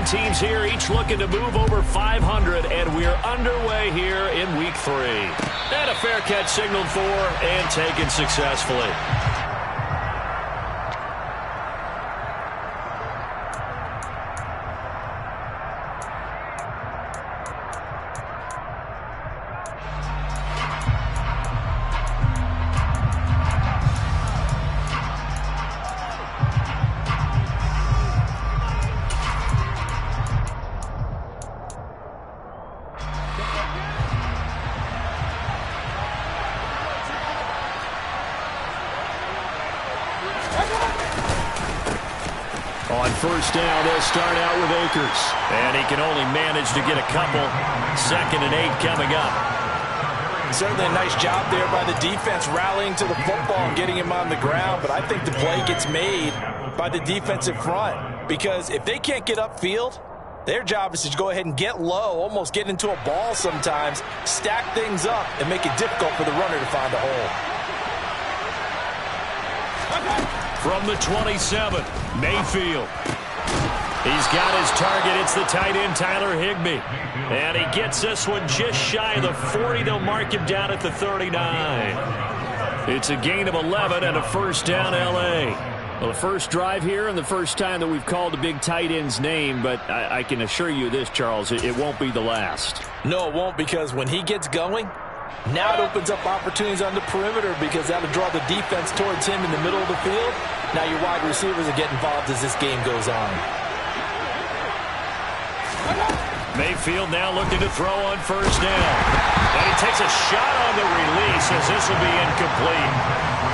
teams here, each looking to move over 500, and we're underway here in Week 3. And a fair catch signaled for and taken successfully. On first down, they'll start out with Akers. And he can only manage to get a couple. 2nd and 8 coming up. Certainly a nice job there by the defense rallying to the football and getting him on the ground. But I think the play gets made by the defensive front. Because if they can't get upfield, their job is to go ahead and get low, almost get into a ball sometimes, stack things up, and make it difficult for the runner to find a hole. From the 27, Mayfield. He's got his target. It's the tight end, Tyler Higbee. And he gets this one just shy of the 40. They'll mark him down at the 39. It's a gain of 11 and a first down, L.A. Well, the first drive here and the first time that we've called a big tight end's name, but I can assure you this, Charles, it won't be the last. No, it won't, because when he gets going, now it opens up opportunities on the perimeter because that'll draw the defense towards him in the middle of the field. Now your wide receivers will get involved as this game goes on. Mayfield now looking to throw on first down. And he takes a shot on the release as this will be incomplete.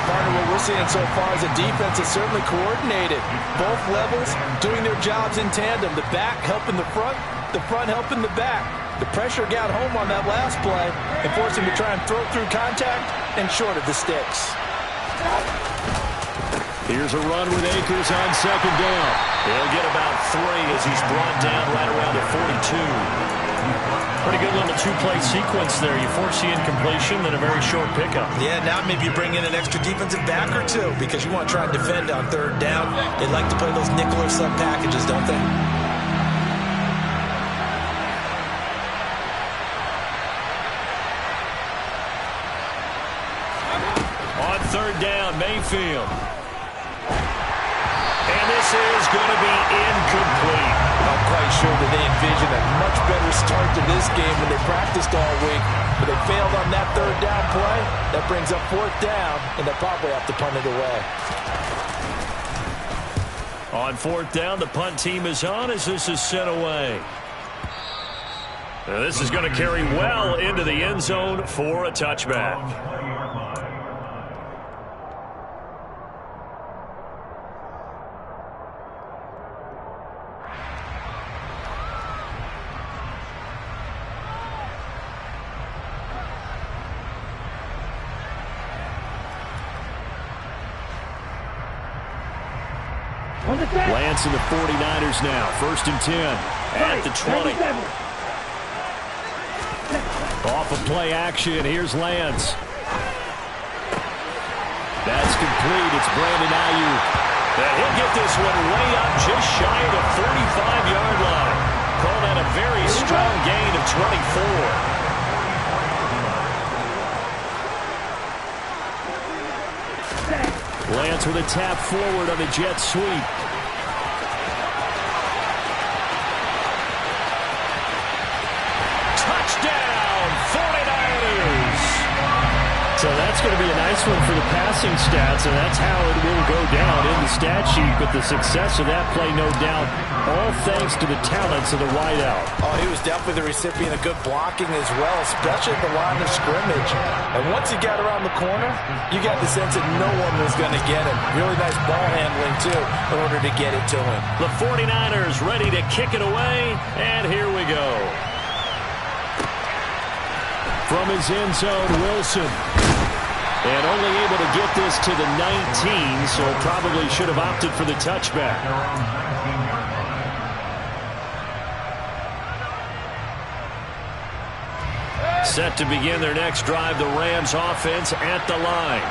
Partner, what we're seeing so far is the defense is certainly coordinated. Both levels doing their jobs in tandem. The back helping the front helping the back. The pressure got home on that last play and forced him to try and throw through contact and short of the sticks. Here's a run with Akers on second down. He'll get about 3 as he's brought down right around the 42. Pretty good little two-play sequence there. You force the incompletion, then a very short pickup. Yeah, now maybe you bring in an extra defensive back or two because you want to try and defend on third down. They like to play those nickel or sub packages, don't they? On third down, Mayfield. And this is going to be incomplete. I'm quite sure that they envisioned a much better start to this game when they practiced all week. But they failed on that third down play. That brings up fourth down, and they'll probably have to punt it away. On fourth down, the punt team is on as this is sent away. Now this is going to carry well into the end zone for a touchback. Lance and the 49ers now. 1st and 10 at the 20. Off of play action. Here's Lance. That's complete. It's Brandon Ayuk. And he'll get this one way up just shy of the 45-yard line. Call that a very strong gain of 24. Lance with a tap forward on the jet sweep. Touchdown, 49ers! So that's going to be a nice one for the passing stats, and that's how it will go down in the stat sheet. But the success of that play, no doubt, all thanks to the talents of the wideout. Oh, he was definitely the recipient of good blocking as well, especially at the line of scrimmage. And once he got around the corner, you got the sense that no one was going to get him. Really nice ball handling, too, in order to get it to him. The 49ers ready to kick it away, and here we go. From his end zone, Wilson. And only able to get this to the 19, so probably should have opted for the touchback. Set to begin their next drive, the Rams offense at the line.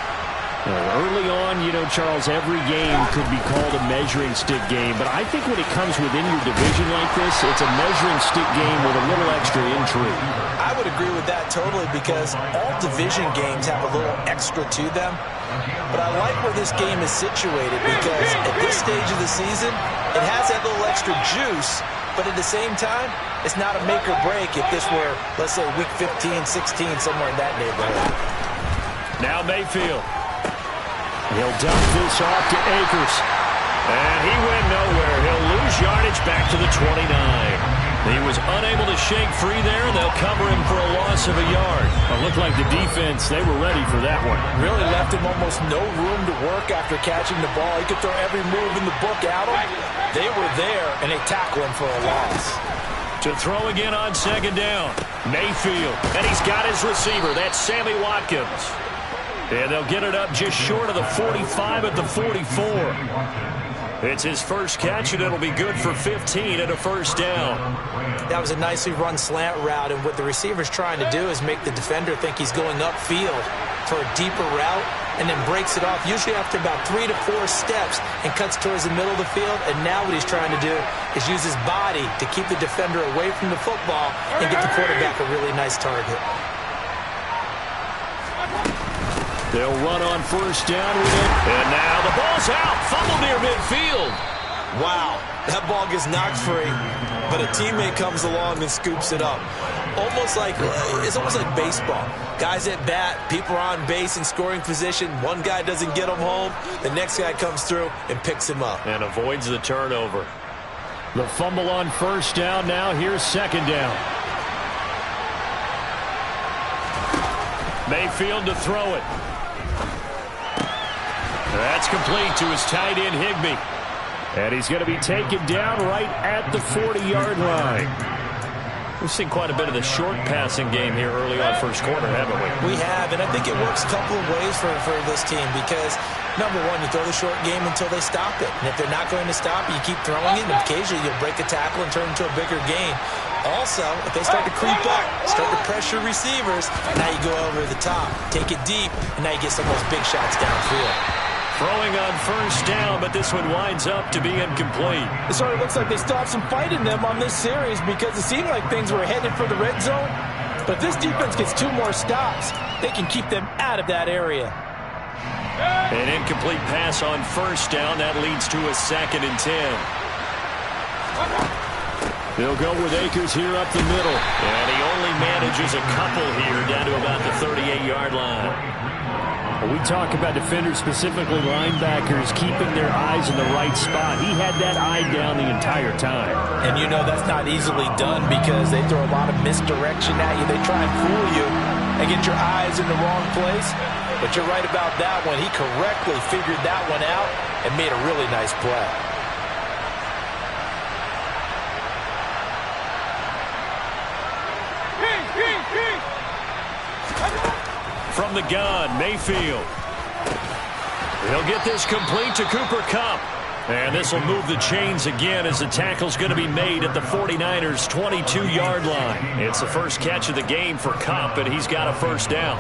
Early on, Charles, every game could be called a measuring stick game, but I think when it comes within your division like this, it's a measuring stick game with a little extra intrigue. I would agree with that totally, because all division games have a little extra to them. But I like where this game is situated, because at this stage of the season, it has that little extra juice, but at the same time, it's not a make or break if this were, let's say, week 15, 16, somewhere in that neighborhood. Now Mayfield. He'll dump this off to Akers. And he went nowhere. He'll lose yardage back to the 29. He was unable to shake free there, and they'll cover him for a loss of a yard. It looked like the defense, they were ready for that one. Really left him almost no room to work after catching the ball. He could throw every move in the book at him. They were there, and they tackle him for a loss. To throw again on second down. Mayfield, and he's got his receiver. That's Sammy Watkins. And they'll get it up just short of the 45 at the 44. It's his first catch, and it'll be good for 15 and a first down. That was a nicely run slant route, and what the receiver's trying to do is make the defender think he's going upfield for a deeper route, and then breaks it off, usually after about 3 to 4 steps, and cuts towards the middle of the field. And now what he's trying to do is use his body to keep the defender away from the football and get the quarterback a really nice target. They'll run on first down with it. And now the ball's out. Fumble near midfield. Wow, that ball gets knocked free, but a teammate comes along and scoops it up. It's almost like baseball. Guys at bat, people are on base in scoring position. One guy doesn't get him home. The next guy comes through and picks him up. And avoids the turnover. The fumble on first down. Now here's second down. Mayfield to throw it. That's complete to his tight end, Higbee. And he's going to be taken down right at the 40-yard line. We've seen quite a bit of the short passing game here early on first quarter, haven't we? We have, and I think it works a couple of ways for this team, because, number one, you throw the short game until they stop it. And if they're not going to stop it, you keep throwing it, and occasionally you'll break a tackle and turn it into a bigger gain. Also, if they start to creep up, start to pressure receivers, now you go over the top, take it deep, and now you get some of those big shots downfield. Throwing on first down, but this one winds up to be incomplete. It sort of looks like they still have some fight in them on this series, because it seemed like things were headed for the red zone. But if this defense gets 2 more stops, they can keep them out of that area. An incomplete pass on first down. That leads to a 2nd and 10. They'll go with Akers here up the middle. And he only manages a couple here down to about the 38-yard line. When we talk about defenders, specifically linebackers, keeping their eyes in the right spot, he had that eye down the entire time. And that's not easily done, because they throw a lot of misdirection at you. They try and fool you and get your eyes in the wrong place. But you're right about that one. He correctly figured that one out and made a really nice play. From the gun, Mayfield. He'll get this complete to Cooper Kupp. And this will move the chains again, as the tackle's going to be made at the 49ers' 22-yard line. It's the first catch of the game for Kupp, and he's got a first down.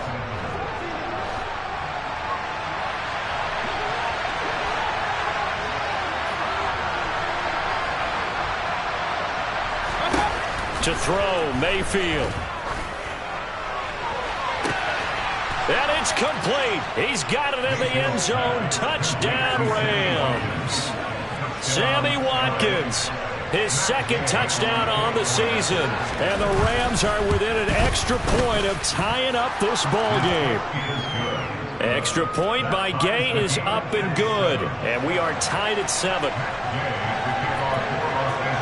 To throw, Mayfield. And it's complete. He's got it in the end zone. Touchdown, Rams. Sammy Watkins, his 2nd touchdown on the season. And the Rams are within an extra point of tying up this ball game. Extra point by Gay is up and good. And we are tied at 7.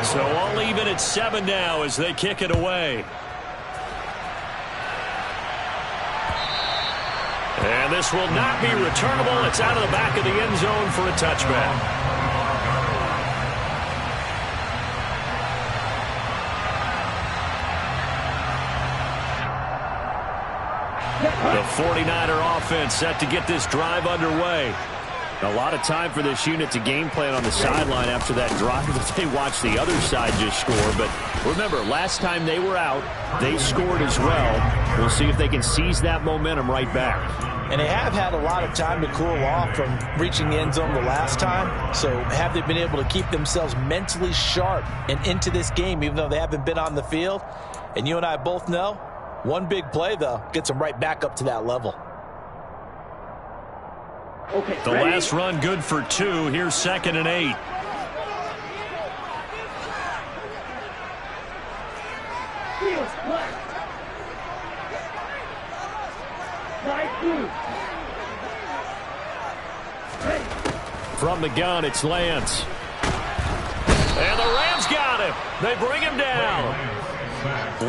So all even at 7 now as they kick it away. And this will not be returnable. It's out of the back of the end zone for a touchback. The 49er offense set to get this drive underway. A lot of time for this unit to game plan on the sideline after that drive that they watched the other side just score. But remember, last time they were out, they scored as well. We'll see if they can seize that momentum right back. And they have had a lot of time to cool off from reaching the end zone the last time. So have they been able to keep themselves mentally sharp and into this game, even though they haven't been on the field? And you and I both know, one big play, though, gets them right back up to that level. Okay, the last run good for 2. Here's 2nd and 8. From the gun, it's Lance. And the Rams got him. They bring him down.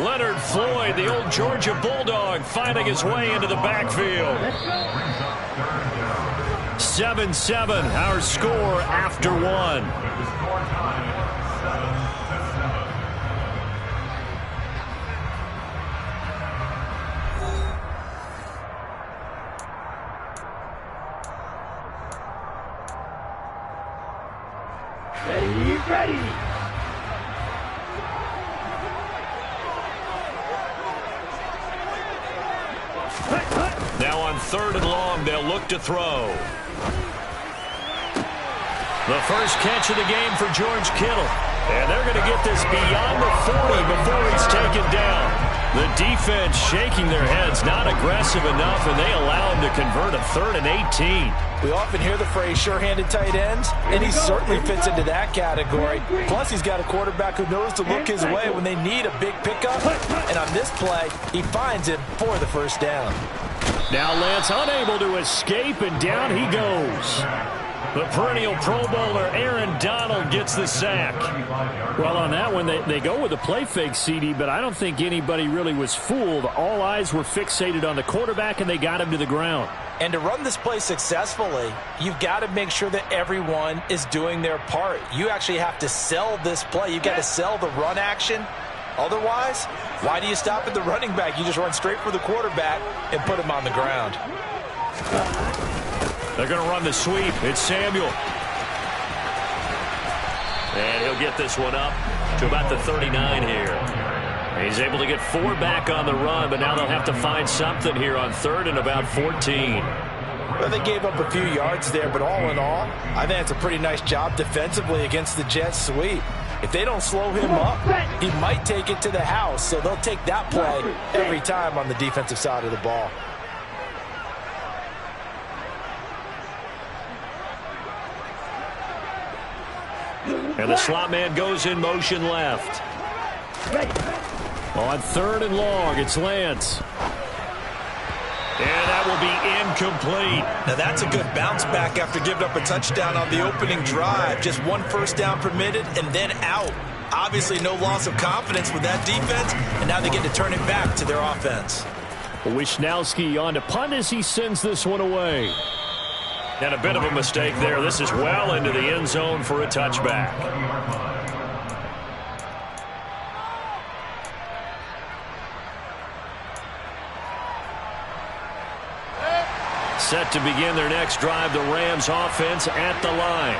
Leonard Floyd, the old Georgia Bulldog, finding his way into the backfield. 7-7, our score after 1. Ready. Now on 3rd and long, they'll look to throw. The first catch of the game for George Kittle. And they're going to get this beyond the 40 before he's taken down. The defense shaking their heads, not aggressive enough, and they allow him to convert a 3rd and 18. We often hear the phrase sure-handed tight ends, and he certainly fits into that category. Plus, he's got a quarterback who knows to look his way when they need a big pickup. And on this play, he finds him for the first down. Now Lance unable to escape, and down he goes. The perennial Pro Bowler Aaron Donald gets the sack. Well, on that one, they go with a play fake, CD, but I don't think anybody really was fooled. All eyes were fixated on the quarterback, and they got him to the ground. And to run this play successfully, you've got to make sure that everyone is doing their part. You actually have to sell this play. You've got to sell the run action. Otherwise, why do you stop at the running back? You just run straight for the quarterback and put him on the ground. They're going to run the sweep. It's Samuel. And he'll get this one up to about the 39 here. He's able to get 4 back on the run, but now they'll have to find something here on 3rd and about 14. Well, they gave up a few yards there, but all in all, I think it's a pretty nice job defensively against the Jets sweep. If they don't slow him up, he might take it to the house, so they'll take that play every time on the defensive side of the ball. And the slot man goes in motion left. On 3rd and long, it's Lance. And that will be incomplete. Now that's a good bounce back after giving up a touchdown on the opening drive. Just 1 first down permitted and then out. Obviously no loss of confidence with that defense, and now they get to turn it back to their offense. Wishnowski on to punt as he sends this one away. And a bit of a mistake there. This is well into the end zone for a touchback. Set to begin their next drive, the Rams offense at the line.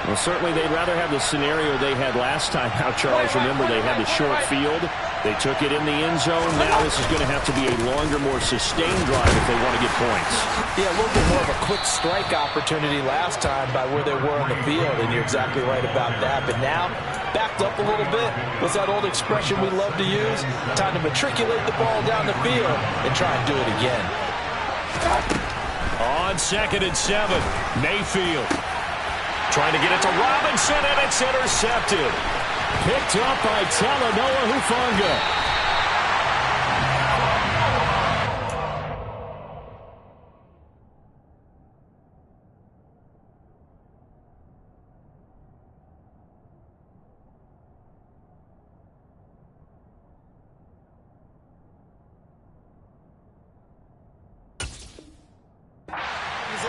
Well, certainly they'd rather have the scenario they had last time out, Charles. Remember, they had the short field. They took it in the end zone. Now this is going to have to be a longer, more sustained drive if they want to get points. Yeah, a little bit more of a quick strike opportunity last time by where they were on the field, and you're exactly right about that. But now, backed up a little bit. What's that old expression we love to use? Time to matriculate the ball down the field and try and do it again. On 2nd and 7, Mayfield. Trying to get it to Robinson, and it's intercepted. Picked up by Talanoa Hufanga.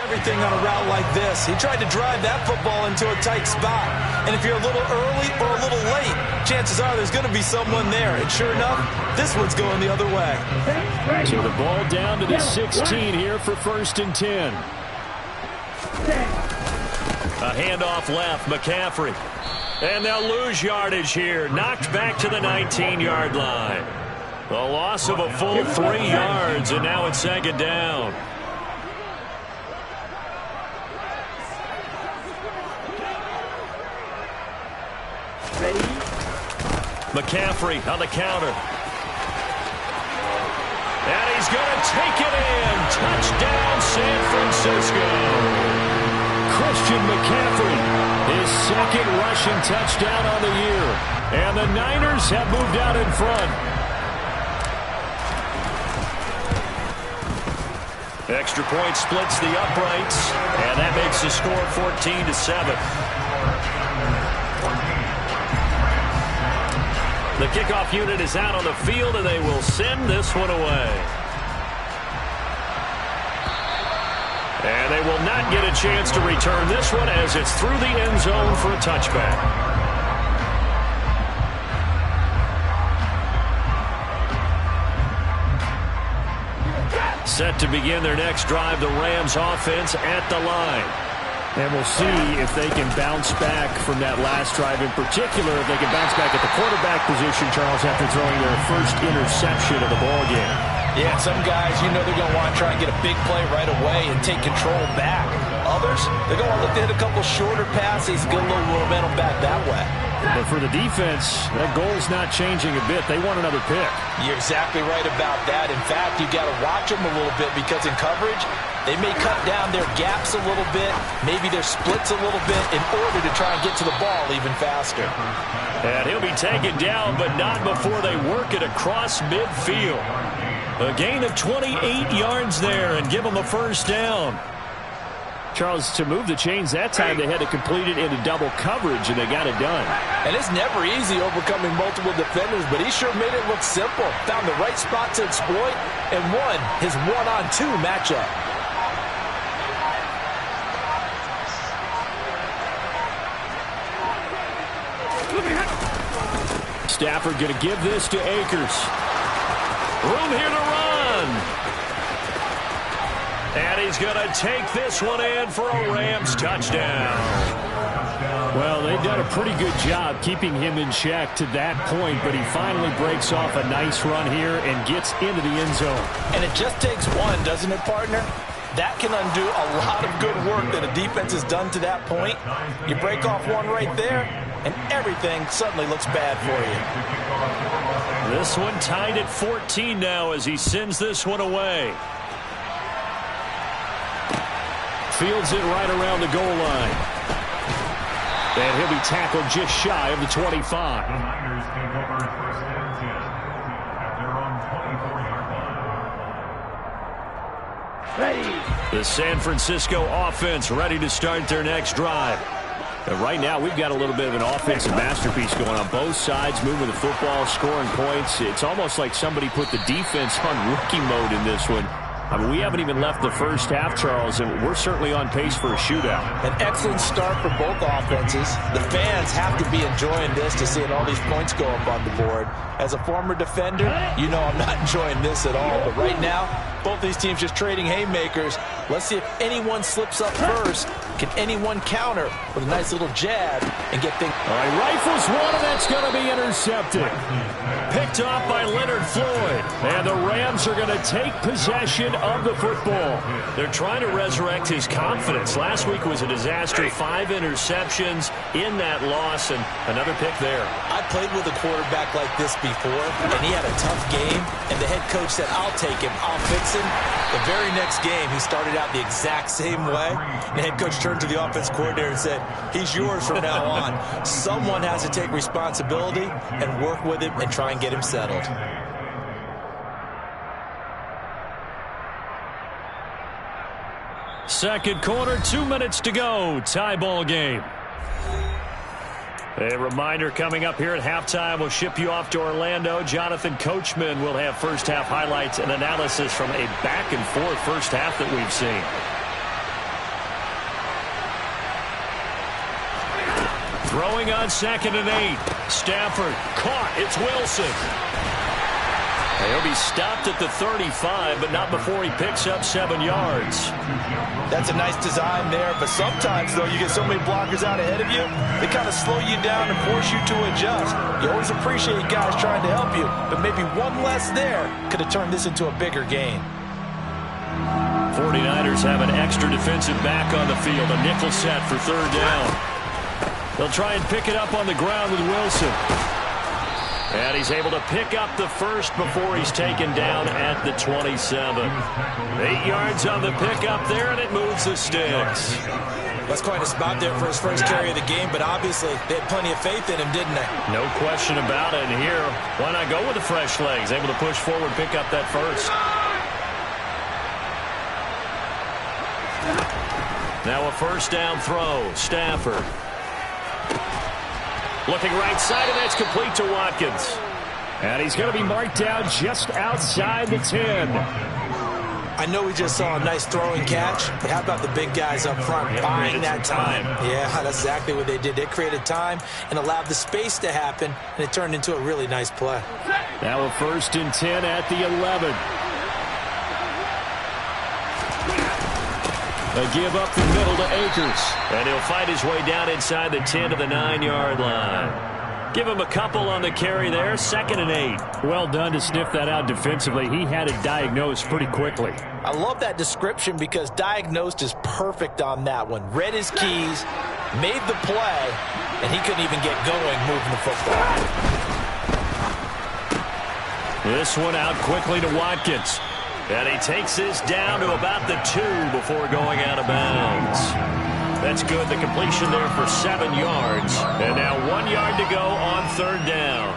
Everything on a route like this. He tried to drive that football into a tight spot. And if you're a little early or a little late, chances are there's going to be someone there. And sure enough, this one's going the other way. So the ball down to the 16 here for 1st and 10. A handoff left, McCaffrey. And they'll lose yardage here. Knocked back to the 19-yard line. A loss of a full 3 yards, and now it's 2nd down. McCaffrey on the counter. And he's going to take it in. Touchdown, San Francisco. Christian McCaffrey, his second rushing touchdown on the year. And the Niners have moved out in front. Extra point splits the uprights, and that makes the score 14-7. The kickoff unit is out on the field, and they will send this one away. And they will not get a chance to return this one as it's through the end zone for a touchback. Set to begin their next drive, the Rams offense at the line. And we'll see if they can bounce back from that last drive, in particular if they can bounce back at the quarterback position, Charles, after throwing their first interception of the ballgame. Yeah, some guys, you know they're going to want to try and get a big play right away and take control back. Others, they're going to look to hit a couple shorter passes, get a little momentum back that way. But for the defense, that goal's not changing a bit. They want another pick. You're exactly right about that. In fact, you got to watch them a little bit because in coverage, they may cut down their gaps a little bit, maybe their splits a little bit in order to try and get to the ball even faster. And he'll be taken down, but not before they work it across midfield. A gain of 28 yards there and give them a first down. Charles, to move the chains that time, they had to complete it into double coverage, and they got it done. And it's never easy overcoming multiple defenders, but he sure made it look simple. Found the right spot to exploit and won his one-on-two matchup. Stafford going to give this to Akers. Room here to run. And he's going to take this one in for a Rams touchdown. Well, they've done a pretty good job keeping him in check to that point, but he finally breaks off a nice run here and gets into the end zone. And it just takes one, doesn't it, partner? That can undo a lot of good work that a defense has done to that point. You break off one right there, and everything suddenly looks bad for you. This one tied at 14 now as he sends this one away. Fields it right around the goal line. And he'll be tackled just shy of the 25. The San Francisco offense ready to start their next drive. But right now, we've got a little bit of an offensive masterpiece going on both sides, moving the football, scoring points. It's almost like somebody put the defense on rookie mode in this one. I mean, we haven't even left the first half, Charles, and we're certainly on pace for a shootout. An excellent start for both offenses. The fans have to be enjoying this to seeing all these points go up on the board. As a former defender, you know I'm not enjoying this at all. But right now, both these teams just trading haymakers. Let's see if anyone slips up first. Can anyone counter with a nice little jab and get things... All right, rifles one, and that's going to be intercepted. Picked off by Leonard Floyd. And the Rams are going to take possession of the football. They're trying to resurrect his confidence. Last week was a disaster. 5 interceptions in that loss, and another pick there. I played with a quarterback like this before, and he had a tough game, and the head coach said, I'll take him, I'll fix him. The very next game, he started out the exact same way. The head coach turned to the offense coordinator and said, he's yours from now on. Someone has to take responsibility and work with him and try and get him settled. Second quarter, 2 minutes to go. Tie ball game. A reminder coming up here at halftime. We'll ship you off to Orlando. Jonathan Coachman will have first half highlights and analysis from a back and forth first half that we've seen. Throwing on 2nd and 8. Stafford caught. It's Wilson. He'll be stopped at the 35, but not before he picks up 7 yards. That's a nice design there, but sometimes, though, you get so many blockers out ahead of you, they kind of slow you down and force you to adjust. You always appreciate guys trying to help you, but maybe one less there could have turned this into a bigger gain. 49ers have an extra defensive back on the field, a nickel set for 3rd down. They'll try and pick it up on the ground with Wilson. And he's able to pick up the first before he's taken down at the 27. 8 yards on the pickup there, and it moves the sticks. That's quite a spot there for his first carry of the game, but obviously they had plenty of faith in him, didn't they? No question about it. And here, why not go with the fresh legs? Able to push forward, pick up that first. Now a first down throw. Stafford. Looking right side, and that's complete to Watkins. And he's going to be marked down just outside the 10. I know we just saw a nice throwing catch, but how about the big guys up front buying that time? Yeah, that's exactly what they did. They created time and allowed the space to happen, and it turned into a really nice play. Now a first and 10 at the 11. A give up the middle to Akers. And he'll fight his way down inside the 10 to the 9-yard line. Give him a couple on the carry there. 2nd and 8. Well done to sniff that out defensively. He had it diagnosed pretty quickly. I love that description because diagnosed is perfect on that one. Read his keys, made the play, and he couldn't even get going moving the football. This one out quickly to Watkins. And he takes this down to about the 2 before going out of bounds. That's good. The completion there for 7 yards. And now 1 yard to go on 3rd down.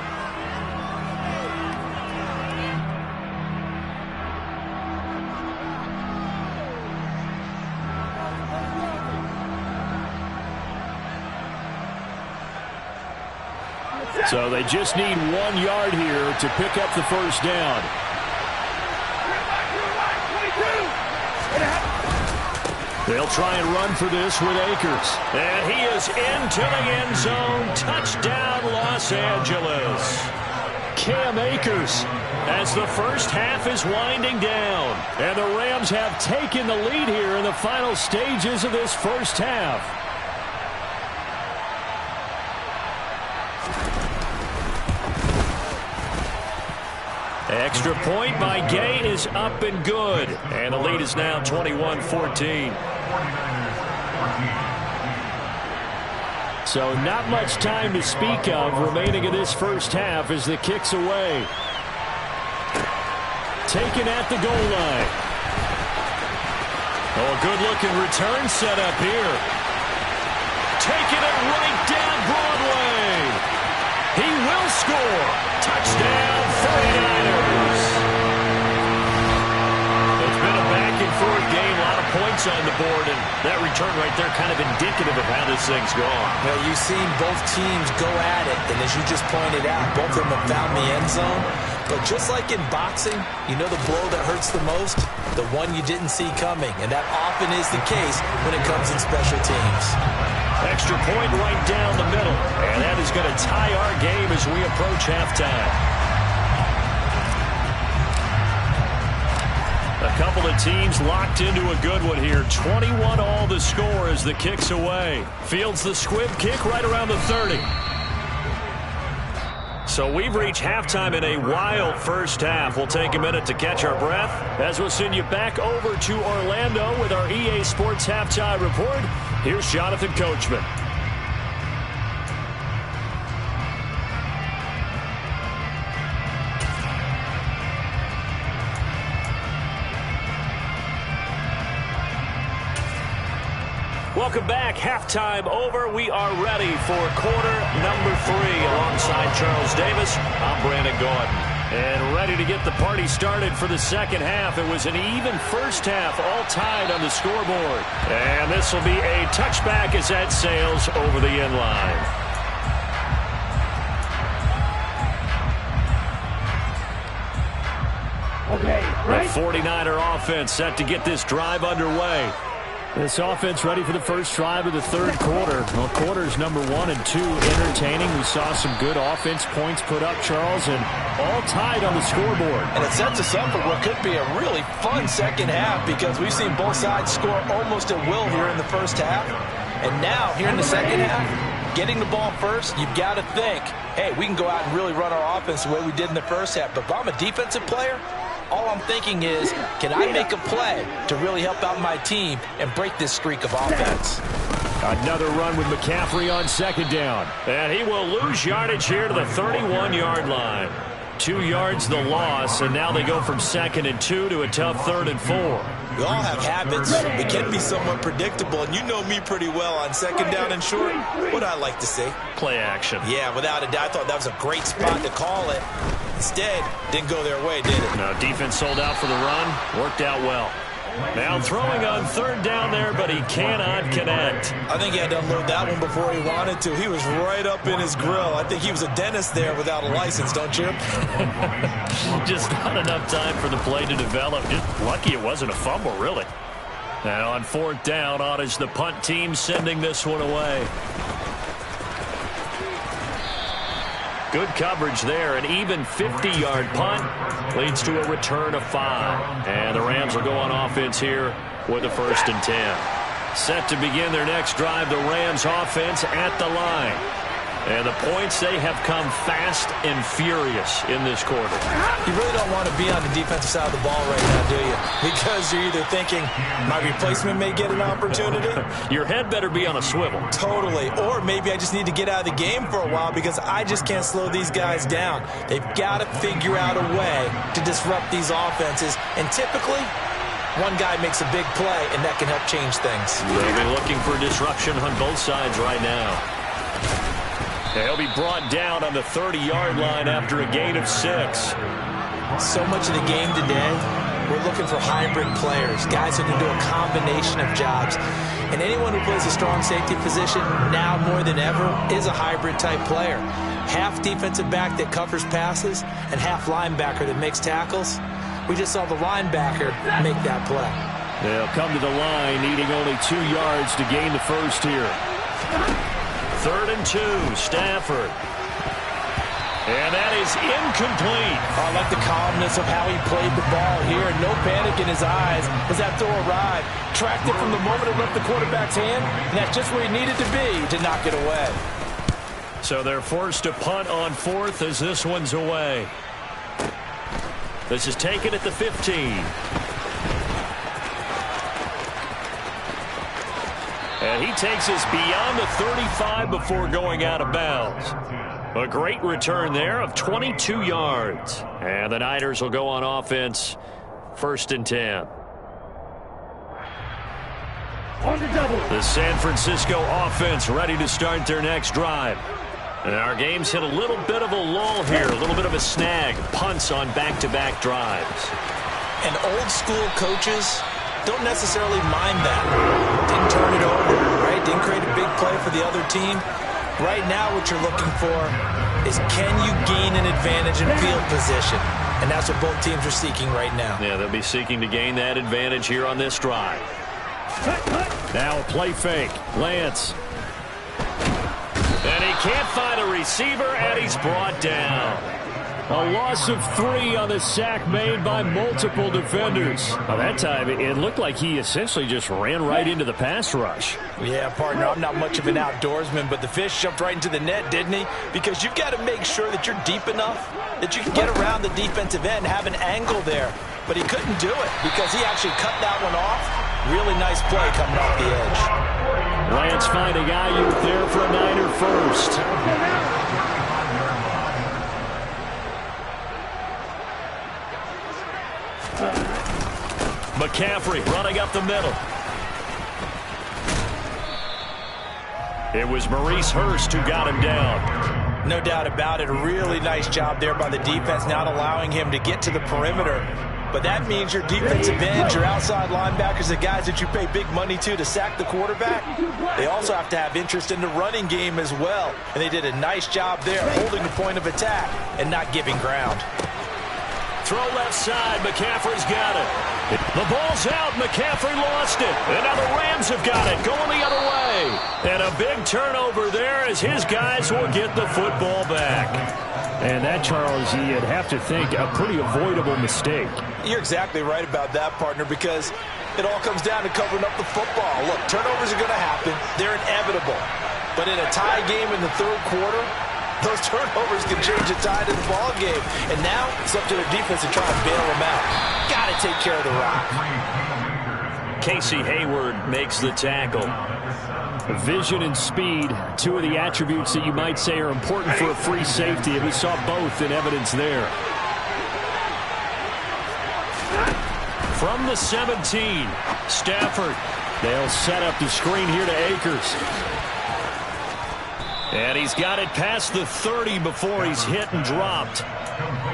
So they just need 1 yard here to pick up the first down. They'll try and run for this with Akers. And he is into the end zone. Touchdown, Los Angeles. Cam Akers. As the first half is winding down. And the Rams have taken the lead here in the final stages of this first half. Extra point by Gay is up and good. And the lead is now 21-14. So not much time to speak of remaining in this first half as the kick's away. Taken at the goal line. Oh, a good-looking return set up here. Taking it right down Broadway. He will score. Touchdown, 49ers. It's been a back-and-forth game. A lot of points on the board, and that return right there kind of indicative of how this thing's gone. Well, you've seen both teams go at it, and as you just pointed out, both of them have found the end zone. But just like in boxing, you know the blow that hurts the most? The one you didn't see coming, and that often is the case when it comes in special teams. Extra point right down the middle, and that is going to tie our game as we approach halftime. A couple of teams locked into a good one here. 21 all the score as the kick's away. Fields the squib kick right around the 30. So we've reached halftime in a wild first half. We'll take a minute to catch our breath as we'll send you back over to Orlando with our EA Sports Halftime Report. Here's Jonathan Coachman. Welcome back. Halftime over. We are ready for quarter number 3 alongside Charles Davis. I'm Brandon Gordon. And ready to get the party started for the second half. It was an even first half, all tied on the scoreboard. And this will be a touchback as that sails over the end line. Okay, right. The 49er offense set to get this drive underway. This offense ready for the first drive of the third quarter. Well, quarters number 1 and 2 entertaining. We saw some good offense points put up, Charles, and all tied on the scoreboard. And it sets us up for what could be a really fun second half because we've seen both sides score almost at will here in the first half. And now, here in the second half, getting the ball first, you've got to think, hey, we can go out and really run our offense the way we did in the first half. But if I'm a defensive player, all I'm thinking is, can I make a play to really help out my team and break this streak of offense? Another run with McCaffrey on second down. And he will lose yardage here to the 31-yard line. 2 yards the loss, and now they go from 2nd and 2 to a tough 3rd and 4. We all have habits. We can be somewhat predictable, and you know me pretty well on 2nd down and short. What I like to say? Play action. Yeah, without a doubt. I thought that was a great spot to call it. Instead, didn't go their way, did it? No, defense sold out for the run. Worked out well. Now throwing on 3rd down there, but he cannot connect. I think he had to unload that one before he wanted to. He was right up in his grill. I think he was a dentist there without a license, don't you? Just not enough time for the play to develop. Just lucky it wasn't a fumble, really. Now on 4th down, on is the punt team sending this one away. Good coverage there. An even 50-yard punt leads to a return of 5. And the Rams will go on offense here with a 1st and 10. Set to begin their next drive, the Rams offense at the line. And the points, they have come fast and furious in this quarter. You really don't want to be on the defensive side of the ball right now, do you? Because you're either thinking, my replacement may get an opportunity. Your head better be on a swivel. Totally. Or maybe I just need to get out of the game for a while because I just can't slow these guys down. They've got to figure out a way to disrupt these offenses. And typically, one guy makes a big play, and that can help change things. They'll be looking for disruption on both sides right now. He'll be brought down on the 30-yard line after a gain of 6. So much of the game today, we're looking for hybrid players, guys who can do a combination of jobs. And anyone who plays a strong safety position now more than ever is a hybrid-type player. Half defensive back that covers passes and half linebacker that makes tackles. We just saw the linebacker make that play. They'll come to the line, needing only 2 yards to gain the first here. 3rd and 2, Stafford. And that is incomplete. I like the calmness of how he played the ball here. No panic in his eyes as that throw arrived. Tracked it from the moment it left the quarterback's hand, and that's just where he needed to be to knock it away. So they're forced to punt on 4th as this one's away. This is taken at the 15. And he takes us beyond the 35 before going out of bounds. A great return there of 22 yards. And the Niners will go on offense, 1st and 10. On the double. The San Francisco offense ready to start their next drive. And our game's hit a little bit of a lull here, a little bit of a snag. Punts on back-to-back drives. And old school coaches don't necessarily mind that. Didn't turn it over, right? Didn't create a big play for the other team. Right now what you're looking for is can you gain an advantage in field position? And that's what both teams are seeking right now. Yeah, they'll be seeking to gain that advantage here on this drive. Now a play fake. Lance. And he can't find a receiver, and he's brought down. A loss of 3 on the sack made by multiple defenders. Well, that time, it looked like he essentially just ran right into the pass rush. Yeah, partner, I'm not much of an outdoorsman, but the fish jumped right into the net, didn't he? Because you've got to make sure that you're deep enough that you can get around the defensive end and have an angle there. But he couldn't do it because he actually cut that one off. Really nice play coming off the edge. Lance finding Ayuk there for a Niner first. McCaffrey running up the middle. It was Maurice Hurst who got him down. No doubt about it. A really nice job there by the defense, not allowing him to get to the perimeter. But that means your defensive ends, your outside linebackers, the guys that you pay big money to sack the quarterback, they also have to have interest in the running game as well. And they did a nice job there holding the point of attack and not giving ground. Throw left side. McCaffrey's got it. The ball's out. McCaffrey lost it. And now the Rams have got it. Going the other way. And a big turnover there as his guys will get the football back. And that, Charles, you'd have to think a pretty avoidable mistake. You're exactly right about that, partner, because it all comes down to covering up the football. Look, turnovers are going to happen. They're inevitable. But in a tie game in the third quarter, those turnovers can change the tide of the ball game. And now it's up to their defense to try and bail them out. Got to take care of the rock. Casey Hayward makes the tackle. Vision and speed, two of the attributes that you might say are important for a free safety, and we saw both in evidence there. From the 17, Stafford. They'll set up the screen here to Akers. And he's got it past the 30 before he's hit and dropped.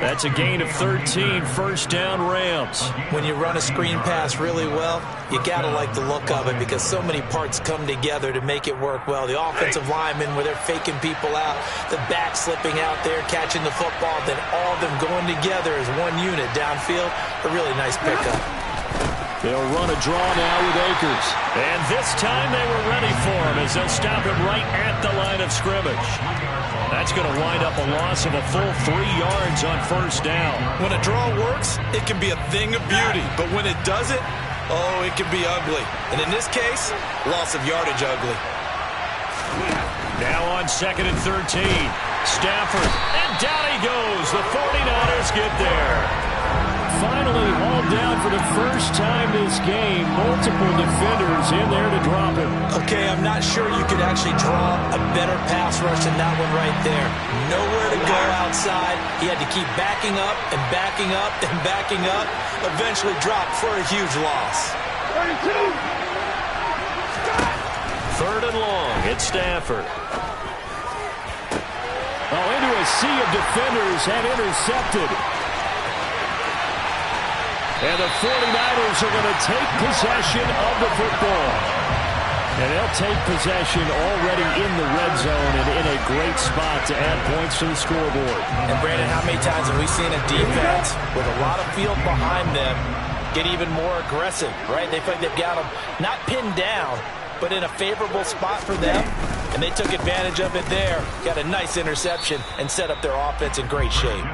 That's a gain of 13, first down Rams. When you run a screen pass really well, you got to like the look of it because so many parts come together to make it work well. The offensive linemen where they're faking people out, the back slipping out there, catching the football, then all of them going together as one unit downfield. A really nice pickup. They'll run a draw now with Akers. And this time they were ready for him as they'll stop him right at the line of scrimmage. That's going to wind up a loss of a full 3 yards on first down. When a draw works, it can be a thing of beauty. But when it doesn't, oh, it can be ugly. And in this case, loss of yardage ugly. Now on 2nd and 13. Stafford. And down he goes. The 49ers get there. Finally hauled down for the first time this game. Multiple defenders in there to drop him. Okay, I'm not sure you could actually draw a better pass rush than that one right there. Nowhere to go outside. He had to keep backing up and backing up and backing up. Eventually dropped for a huge loss. 3rd and long. It's Stafford. Oh, into a sea of defenders and intercepted. And the 49ers are going to take possession of the football. And they'll take possession already in the red zone and in a great spot to add points to the scoreboard. And, Brandon, how many times have we seen a defense with a lot of field behind them get even more aggressive, right? They feel like they've got them not pinned down, but in a favorable spot for them. And they took advantage of it there. Got a nice interception and set up their offense in great shape.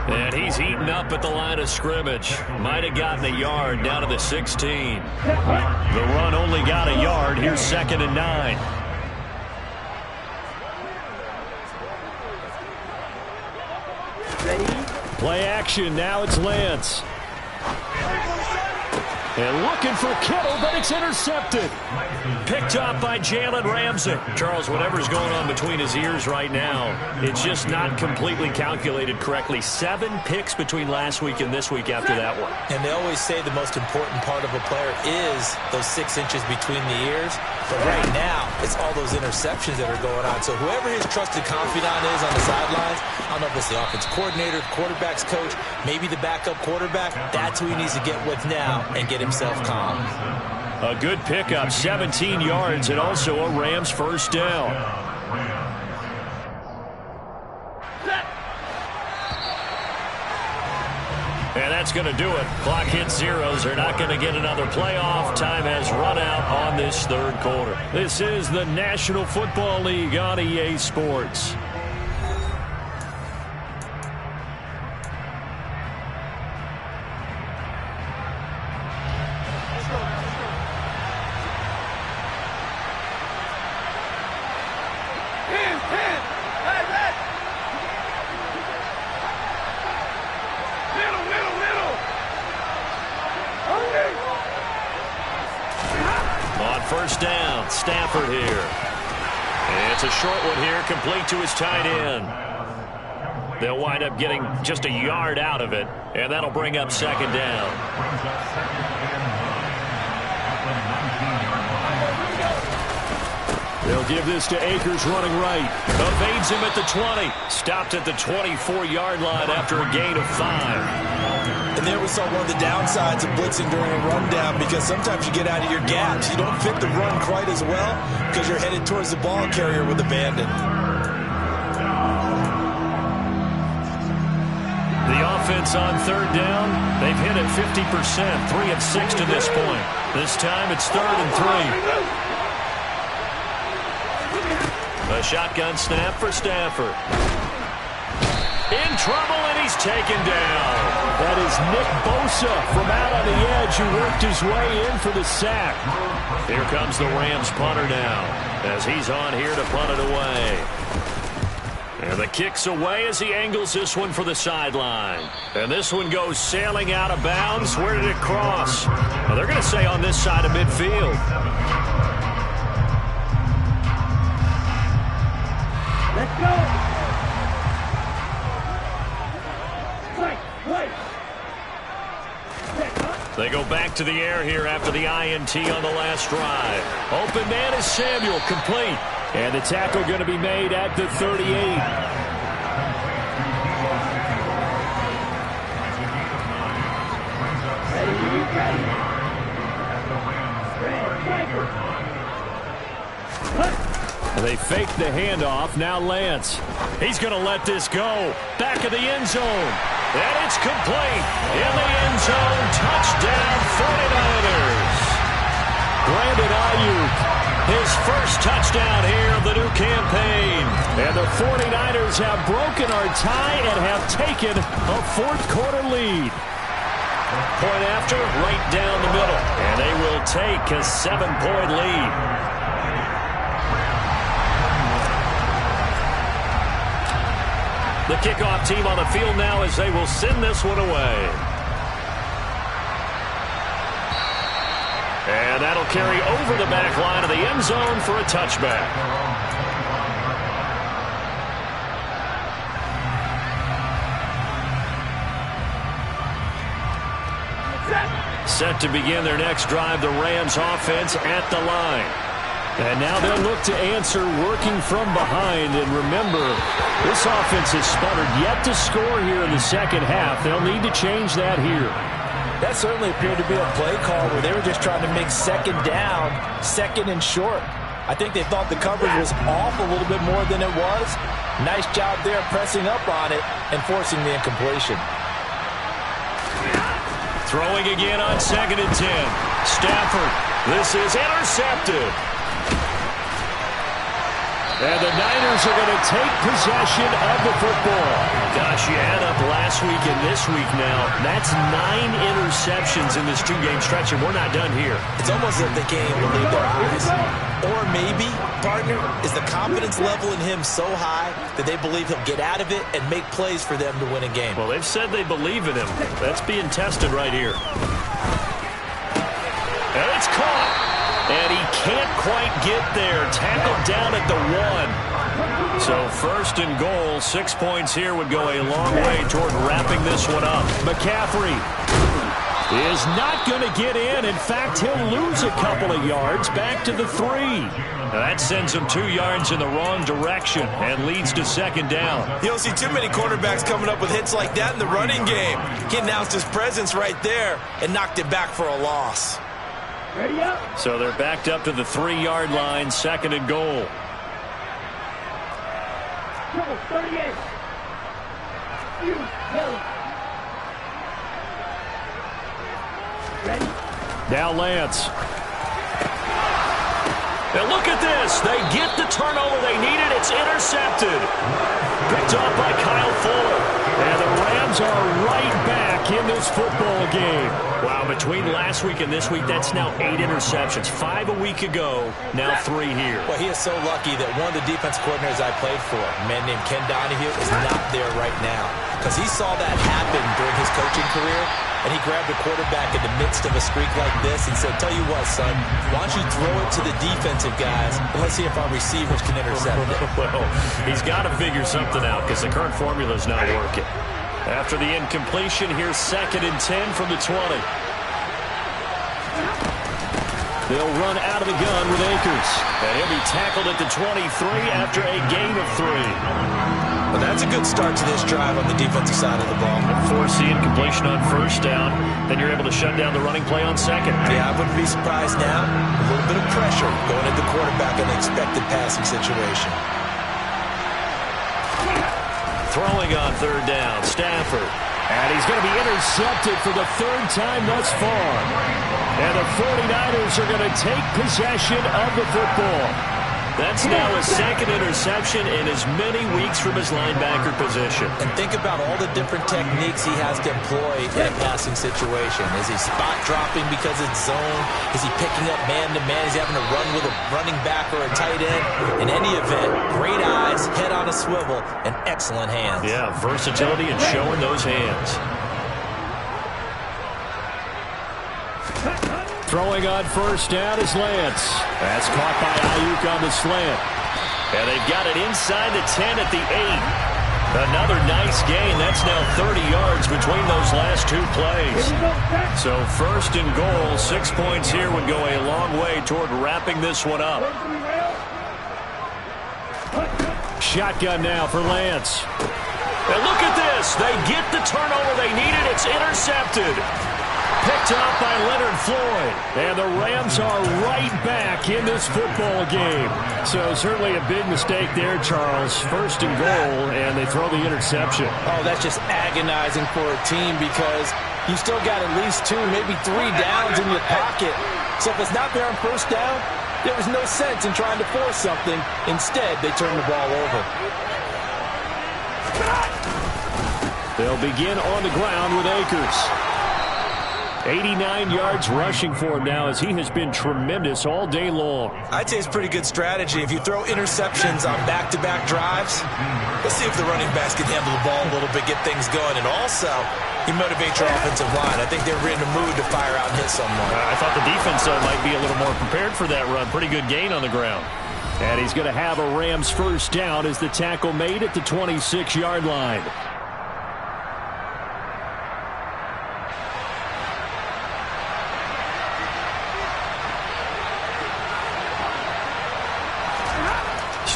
And he's eaten up at the line of scrimmage. Might have gotten a yard down to the 16. The run only got a yard. Here's 2nd and 9. Play action. Now it's Lance. And looking for Kittle, but it's intercepted. Picked up by Jalen Ramsey. Charles, whatever's going on between his ears right now, it's just not completely calculated correctly. 7 picks between last week and this week after that one. And they always say the most important part of a player is those 6 inches between the ears. But right now, it's all those interceptions that are going on. So whoever his trusted confidant is on the sidelines, I don't know if it's the offense coordinator, quarterback's coach, maybe the backup quarterback, that's who he needs to get with now and get himself calm. A good pickup, 17 yards, and also a Rams first down. And that's going to do it. Clock hits zeros. They're not going to get another playoff. Time has run out on this 3rd quarter. This is the National Football League on EA Sports. First down, Stafford here. And it's a short one here, complete to his tight end. They'll wind up getting just a yard out of it, and that'll bring up 2nd down. They'll give this to Akers running right. Evades him at the 20. Stopped at the 24-yard line after a gain of 5. And there we saw one of the downsides of blitzing during a rundown because sometimes you get out of your gaps. You don't fit the run quite as well because you're headed towards the ball carrier with abandon. The offense on 3rd down, they've hit it 50%, 3 of 6 to this point. This time it's 3rd and 3. A shotgun snap for Stafford. In trouble, and he's taken down. That is Nick Bosa from out on the edge who worked his way in for the sack. Here comes the Rams punter now as he's on here to punt it away. And the kick's away as he angles this one for the sideline. And this one goes sailing out of bounds. Where did it cross? Well, they're going to say on this side of midfield. Let's go. Right, right. They go back to the air here after the INT on the last drive. Open man is Samuel, complete. And the tackle going to be made at the 38. They fake the handoff. Now Lance. He's going to let this go. Back of the end zone. And it's complete. In the end zone. Touchdown 49ers. Brandon Ayuk. His first touchdown here of the new campaign. And the 49ers have broken our tie and have taken a fourth-quarter lead. Point after, right down the middle. And they will take a 7-point lead. The kickoff team on the field now as they will send this one away. And that'll carry over the back line of the end zone for a touchback. Set to begin their next drive, the Rams offense at the line. And now they'll look to answer working from behind. And remember, this offense has sputtered yet to score here in the second half. They'll need to change that here. That certainly appeared to be a play call where they were just trying to make second down, second and short. I think they thought the coverage was off a little bit more than it was. Nice job there pressing up on it and forcing the incompletion. Throwing again on 2nd and 10. Stafford. This is intercepted. And the Niners are going to take possession of the football. Gosh, you add up last week and this week now. That's 9 interceptions in this 2-game stretch, and we're not done here. It's almost as if they can't even believe their eyes. Or maybe, partner, is the confidence level in him so high that they believe he'll get out of it and make plays for them to win a game. Well, they've said they believe in him. That's being tested right here. And it's caught. And he can't quite get there. Tackled down at the 1. So 1st and goal, 6 points here would go a long way toward wrapping this one up. McCaffrey is not going to get in. In fact, he'll lose a couple of yards back to the 3. Now that sends him 2 yards in the wrong direction and leads to 2nd down. You don't see too many quarterbacks coming up with hits like that in the running game. He announced his presence right there and knocked it back for a loss. Ready up. So they're backed up to the 3-yard line, 2nd and goal. Trouble 38. You go. Ready? Now Lance. And look at this. They get the turnover they needed. It's intercepted. Picked off by Kyle Fuller. And the Rams are right back in this football game. Wow, between last week and this week, that's now 8 interceptions. 5 a week ago, now 3 here. Well, he is so lucky that one of the defense coordinators I played for, a man named Ken Donahue, is not there right now. Because he saw that happen during his coaching career, and he grabbed a quarterback in the midst of a streak like this and said, tell you what, son, why don't you throw it to the defensive guys, and let's see if our receivers can intercept it. Well, he's got to figure something out because the current formula is not working. After the incompletion, here's 2nd and 10 from the 20. They'll run out of the gun with Akers. And he'll be tackled at the 23 after a gain of 3. Well, that's a good start to this drive on the defensive side of the ball. Force the incompletion on 1st down. Then you're able to shut down the running play on 2nd. Yeah, I wouldn't be surprised now. A little bit of pressure going at the quarterback in the expected passing situation. Throwing on 3rd down, Stafford. And he's going to be intercepted for the 3rd time thus far. And the 49ers are going to take possession of the football. That's now his 2nd interception in as many weeks from his linebacker position. And think about all the different techniques he has to employ in a passing situation. Is he spot dropping because it's zone? Is he picking up man-to-man? Is he having to run with a running back or a tight end? In any event, great eyes, head on a swivel, and excellent hands. Yeah, versatility and showing those hands. Throwing on 1st down is Lance. That's caught by Ayuk on the slant. And they've got it inside the 10 at the 8. Another nice gain. That's now 30 yards between those last two plays. So first and goal, 6 points here would go a long way toward wrapping this one up. Shotgun now for Lance. And look at this. They get the turnover they needed. It's intercepted. Picked up by Leonard Floyd. And the Rams are right back in this football game. So certainly a big mistake there, Charles. First and goal, and they throw the interception. Oh, that's just agonizing for a team because you still got at least 2, maybe 3 downs in your pocket. So if it's not there on first down, there was no sense in trying to force something. Instead, they turn the ball over. They'll begin on the ground with Akers. 89 yards rushing for him now as he has been tremendous all day long. I'd say it's pretty good strategy. If you throw interceptions on back-to-back drives, let's see if the running backs can handle the ball a little bit, get things going. And also, you motivate your offensive line. I think they're in a mood to fire out and hit someone. I thought the defense might be a little more prepared for that run. Pretty good gain on the ground. And he's going to have a Rams first down as the tackle made at the 26-yard line.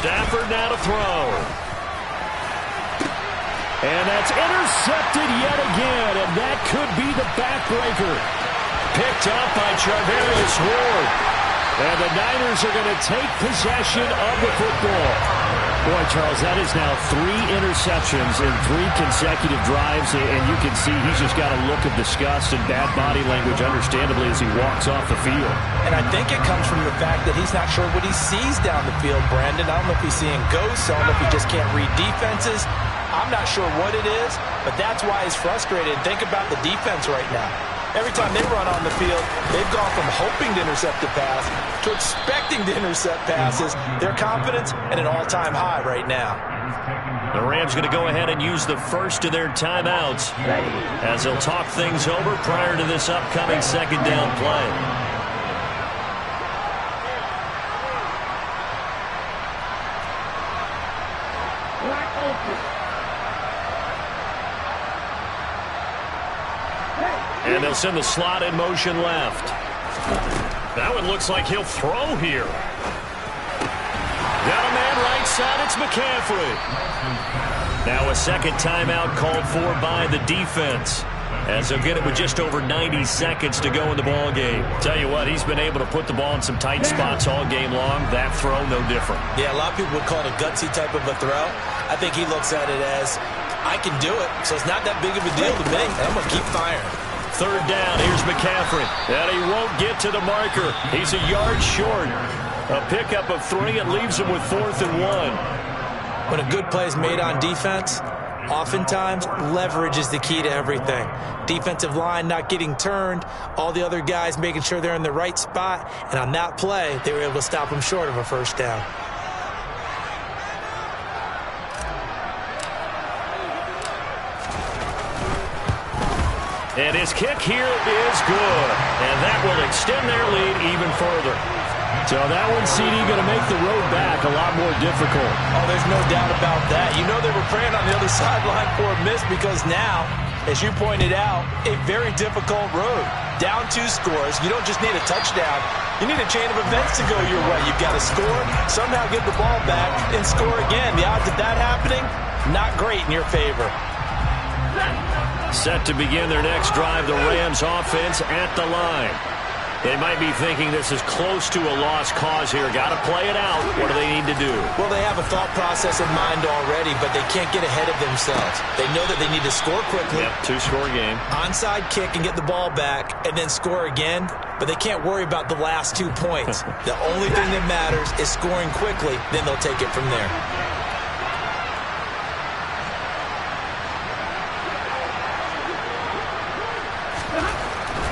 Stafford now to throw. And that's intercepted yet again, and that could be the backbreaker. Picked up by Charvarius Ward. And the Niners are going to take possession of the football. Boy, Charles, that is now 3 interceptions in 3 consecutive drives, and you can see he's just got a look of disgust and bad body language, understandably, as he walks off the field. And I think it comes from the fact that he's not sure what he sees down the field, Brandon. I don't know if he's seeing ghosts. I don't know if he just can't read defenses. I'm not sure what it is, but that's why he's frustrated. Think about the defense right now. Every time they run on the field, they've gone from hoping to intercept a pass to expecting to intercept passes. Their confidence at an all-time high right now. The Rams going to go ahead and use the first of their timeouts as they'll talk things over prior to this upcoming second down play. And they'll send the slot in motion left. That one looks like he'll throw here. Got a man right side. It's McCaffrey. Now a second timeout called for by the defense, as they'll get it with just over 90 seconds to go in the ball game. Tell you what, he's been able to put the ball in some tight spots all game long. That throw, no different. Yeah, a lot of people would call it a gutsy type of a throw. I think he looks at it as, I can do it, so it's not that big of a deal to me, and I'm going to keep firing. Third down, here's McCaffrey. And he won't get to the marker. He's a yard short. A pickup of 3, it leaves him with 4th and 1. When a good play is made on defense, oftentimes leverage is the key to everything. Defensive line not getting turned, all the other guys making sure they're in the right spot, and on that play, they were able to stop him short of a first down. And his kick here is good. And that will extend their lead even further. So that one, CD, going to make the road back a lot more difficult. Oh, there's no doubt about that. You know they were praying on the other sideline for a miss because now, as you pointed out, a very difficult road. Down 2 scores. You don't just need a touchdown. You need a chain of events to go your way. You've got to score, somehow get the ball back, and score again. The odds of that happening, not great in your favor. Set to begin their next drive, the Rams offense at the line. They might be thinking this is close to a lost cause here. Got to play it out. What do they need to do? Well, they have a thought process in mind already, but they can't get ahead of themselves. They know that they need to score quickly. Yep, 2-score game. Onside kick and get the ball back and then score again, but they can't worry about the last 2 points. The only thing that matters is scoring quickly, then they'll take it from there.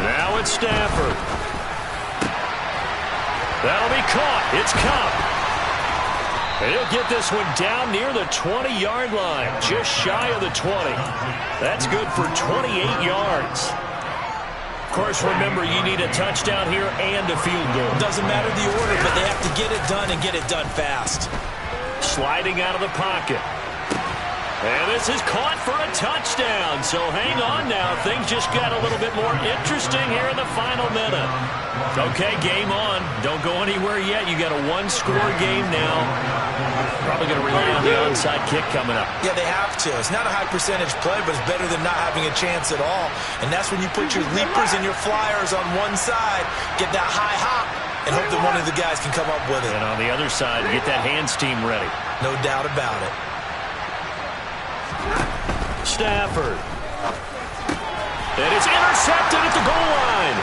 Now it's Stafford. That'll be caught. It's Kupp. And he'll get this one down near the 20-yard line, just shy of the 20. That's good for 28 yards. Of course, remember, you need a touchdown here and a field goal. Doesn't matter the order, but they have to get it done and get it done fast. sliding out of the pocket. And this is caught for a touchdown. So hang on now. Things just got a little bit more interesting here in the final minute. Okay, game on. Don't go anywhere yet. You got a one-score game now. Probably going to rely on the onside kick coming up. Yeah, they have to. It's not a high percentage play, but it's better than not having a chance at all. And that's when you put your leapers and your flyers on one side, get that high hop, and hope that one of the guys can come up with it. And on the other side, get that hands team ready. No doubt about it. Stafford. And it's intercepted at the goal line.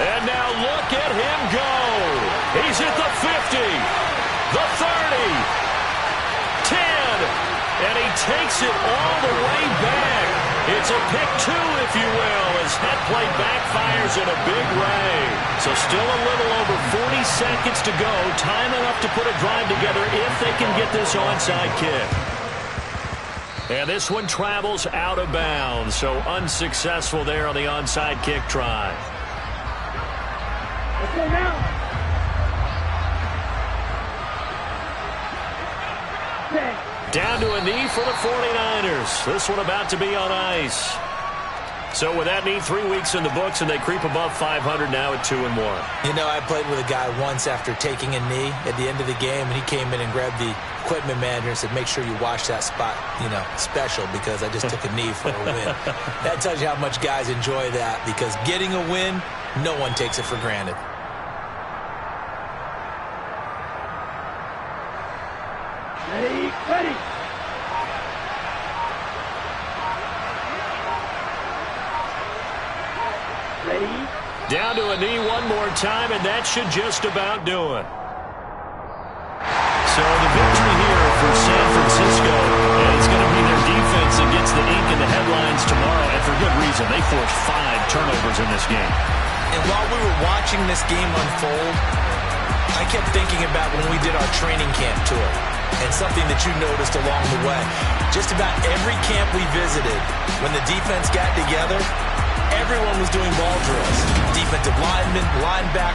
And now look at him go. He's at the 50, the 30, 10, and he takes it all the way back. It's a pick two, if you will, as that play backfires in a big way. So still a little over 40 seconds to go. Time enough to put a drive together if they can get this onside kick. And this one travels out of bounds, so unsuccessful there on the onside kick try. Let's go now. Down to a knee for the 49ers. This one about to be on ice. So with that knee, 3 weeks in the books, and they creep above 500 now at 2-1. You know, I played with a guy once after taking a knee at the end of the game, and he came in and grabbed the equipment manager and said, make sure you wash that spot, you know, special, because I just took a knee for a win. That tells you how much guys enjoy that, because getting a win, no one takes it for granted. Ready. Down to a knee one more time, and that should just about do it. So the victory here for San Francisco, and it's going to be their defense that gets the ink in the headlines tomorrow, and for good reason. They forced 5 turnovers in this game. And while we were watching this game unfold, I kept thinking about when we did our training camp tour, and something that you noticed along the way. Just about every camp we visited, when the defense got together, everyone was doing ball drills. Defensive linemen, linebackers,